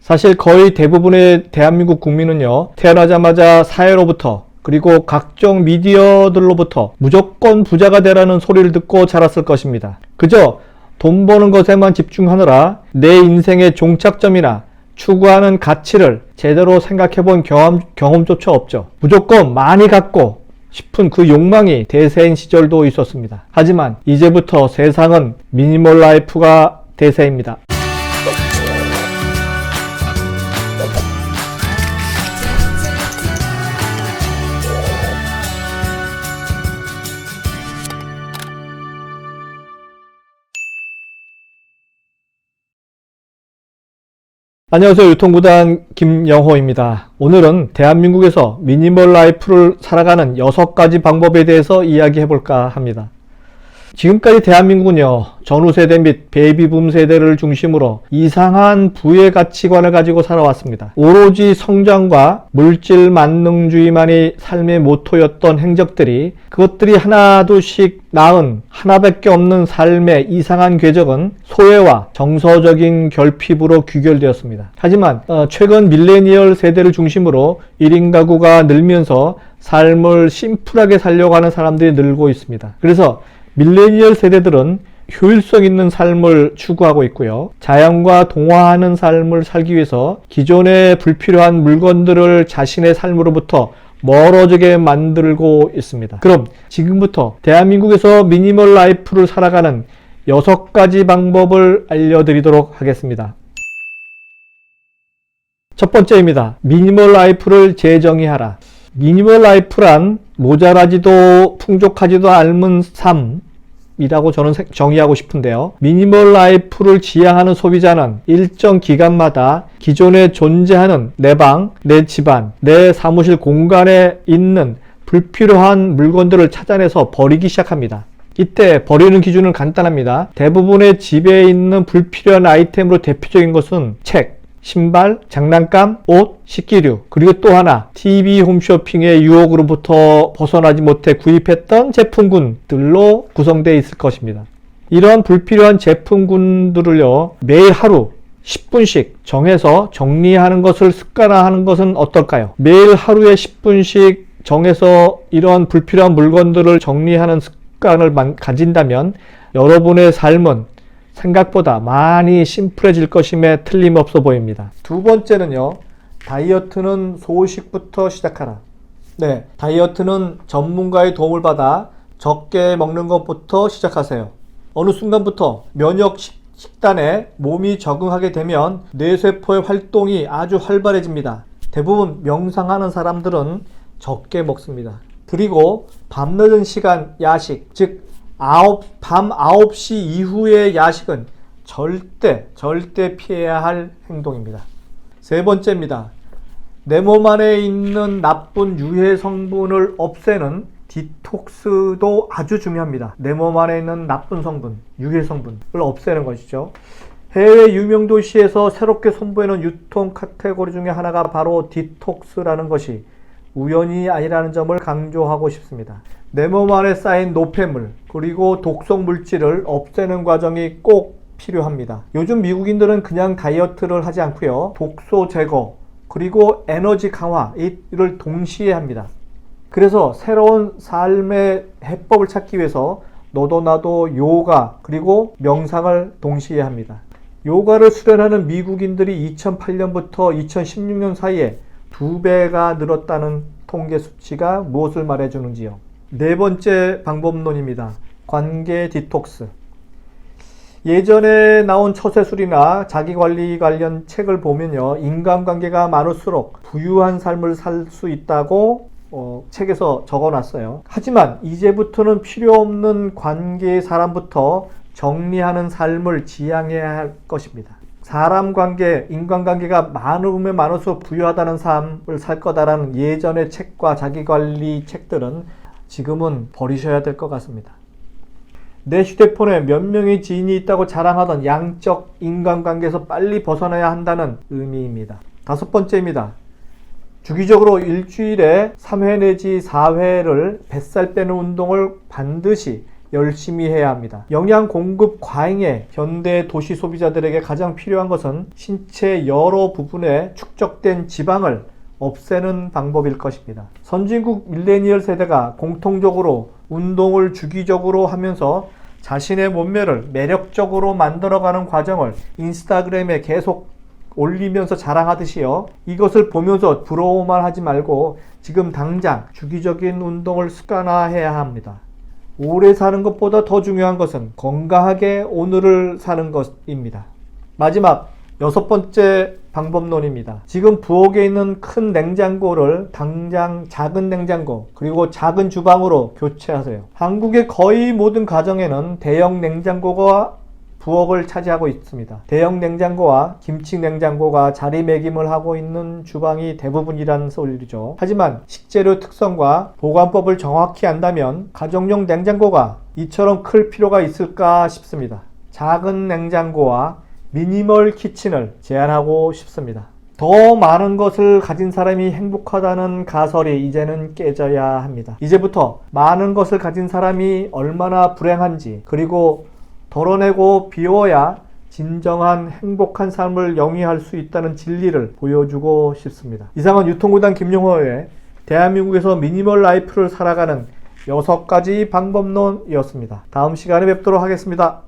사실 거의 대부분의 대한민국 국민은요, 태어나자마자 사회로부터 그리고 각종 미디어들로부터 무조건 부자가 되라는 소리를 듣고 자랐을 것입니다. 그저 돈 버는 것에만 집중하느라 내 인생의 종착점이나 추구하는 가치를 제대로 생각해 본 경험조차 없죠. 무조건 많이 갖고 싶은 그 욕망이 대세인 시절도 있었습니다. 하지만 이제부터 세상은 미니멀 라이프가 대세입니다. 안녕하세요. 유통구단 김영호입니다. 오늘은 대한민국에서 미니멀 라이프를 살아가는 6가지 방법에 대해서 이야기해볼까 합니다. 지금까지 대한민국은요, 전후세대 및 베이비붐 세대를 중심으로 이상한 부의 가치관을 가지고 살아왔습니다. 오로지 성장과 물질 만능주의만이 삶의 모토였던 행적들이, 그것들이 하나둘씩 낳은 하나밖에 없는 삶의 이상한 궤적은 소외와 정서적인 결핍으로 귀결되었습니다. 하지만 최근 밀레니얼 세대를 중심으로 1인 가구가 늘면서 삶을 심플하게 살려고 하는 사람들이 늘고 있습니다. 그래서 밀레니얼 세대들은 효율성 있는 삶을 추구하고 있고요. 자연과 동화하는 삶을 살기 위해서 기존의 불필요한 물건들을 자신의 삶으로부터 멀어지게 만들고 있습니다. 그럼 지금부터 대한민국에서 미니멀 라이프를 살아가는 6가지 방법을 알려드리도록 하겠습니다. 첫 번째입니다. 미니멀 라이프를 재정의하라. 미니멀 라이프란 모자라지도 풍족하지도 않은 삶이라고 저는 정의하고 싶은데요. 미니멀 라이프를 지향하는 소비자는 일정 기간마다 기존에 존재하는 내 방, 내 집안, 내 사무실 공간에 있는 불필요한 물건들을 찾아내서 버리기 시작합니다. 이때 버리는 기준은 간단합니다. 대부분의 집에 있는 불필요한 아이템으로 대표적인 것은 책, 신발, 장난감, 옷, 식기류, 그리고 또 하나 TV 홈쇼핑의 유혹으로부터 벗어나지 못해 구입했던 제품군들로 구성되어 있을 것입니다. 이러한 불필요한 제품군들을요, 매일 하루 10분씩 정해서 정리하는 것을 습관화하는 것은 어떨까요? 매일 하루에 10분씩 정해서 이러한 불필요한 물건들을 정리하는 습관을 가진다면 여러분의 삶은 생각보다 많이 심플해질 것임에 틀림없어 보입니다. 두 번째는요, 다이어트는 소식부터 시작하라. 네, 다이어트는 전문가의 도움을 받아 적게 먹는 것부터 시작하세요. 어느 순간부터 면역 식단에 몸이 적응하게 되면 뇌세포의 활동이 아주 활발해집니다. 대부분 명상하는 사람들은 적게 먹습니다. 그리고 밤늦은 시간 야식, 즉 밤 9시 이후의 야식은 절대 피해야 할 행동입니다. 세 번째입니다. 내 몸 안에 있는 나쁜 유해 성분을 없애는 디톡스도 아주 중요합니다. 내 몸 안에 있는 나쁜 성분, 유해 성분을 없애는 것이죠. 해외 유명 도시에서 새롭게 선보이는 유통 카테고리 중에 하나가 바로 디톡스라는 것이 우연이 아니라는 점을 강조하고 싶습니다. 내 몸 안에 쌓인 노폐물 그리고 독성 물질을 없애는 과정이 꼭 필요합니다. 요즘 미국인들은 그냥 다이어트를 하지 않고요, 독소 제거 그리고 에너지 강화 이를 동시에 합니다. 그래서 새로운 삶의 해법을 찾기 위해서 너도 나도 요가 그리고 명상을 동시에 합니다. 요가를 수련하는 미국인들이 2008년부터 2016년 사이에 2배가 늘었다는 통계 수치가 무엇을 말해주는지요? 네 번째 방법론입니다. 관계 디톡스. 예전에 나온 처세술이나 자기관리 관련 책을 보면요, 인간관계가 많을수록 부유한 삶을 살 수 있다고 책에서 적어놨어요. 하지만 이제부터는 필요 없는 관계의 사람부터 정리하는 삶을 지향해야 할 것입니다. 사람 관계, 인간관계가 많으면 많을수록 부유하다는 삶을 살 거다라는 예전의 책과 자기관리 책들은 지금은 버리셔야 될 것 같습니다. 내 휴대폰에 몇 명의 지인이 있다고 자랑하던 양적 인간관계에서 빨리 벗어나야 한다는 의미입니다. 다섯 번째입니다. 주기적으로 일주일에 3회 내지 4회를 뱃살 빼는 운동을 반드시 열심히 해야 합니다. 영양 공급 과잉의 현대 도시 소비자들에게 가장 필요한 것은 신체 여러 부분에 축적된 지방을 없애는 방법일 것입니다. 선진국 밀레니얼 세대가 공통적으로 운동을 주기적으로 하면서 자신의 몸매를 매력적으로 만들어가는 과정을 인스타그램에 계속 올리면서 자랑하듯이요. 이것을 보면서 부러워만 하지 말고 지금 당장 주기적인 운동을 습관화해야 합니다. 오래 사는 것보다 더 중요한 것은 건강하게 오늘을 사는 것입니다. 마지막 6번째 방법론입니다. 지금 부엌에 있는 큰 냉장고를 당장 작은 냉장고 그리고 작은 주방으로 교체하세요. 한국의 거의 모든 가정에는 대형 냉장고가 부엌을 차지하고 있습니다. 대형 냉장고와 김치 냉장고가 자리매김을 하고 있는 주방이 대부분이라는 소리죠. 하지만 식재료 특성과 보관법을 정확히 안다면 가정용 냉장고가 이처럼 클 필요가 있을까 싶습니다. 작은 냉장고와 미니멀 키친을 제안하고 싶습니다. 더 많은 것을 가진 사람이 행복하다는 가설이 이제는 깨져야 합니다. 이제부터 많은 것을 가진 사람이 얼마나 불행한지 그리고 덜어내고 비워야 진정한 행복한 삶을 영위할 수 있다는 진리를 보여주고 싶습니다. 이상은 유통구단 김용호의 대한민국에서 미니멀 라이프를 살아가는 6가지 방법론이었습니다. 다음 시간에 뵙도록 하겠습니다.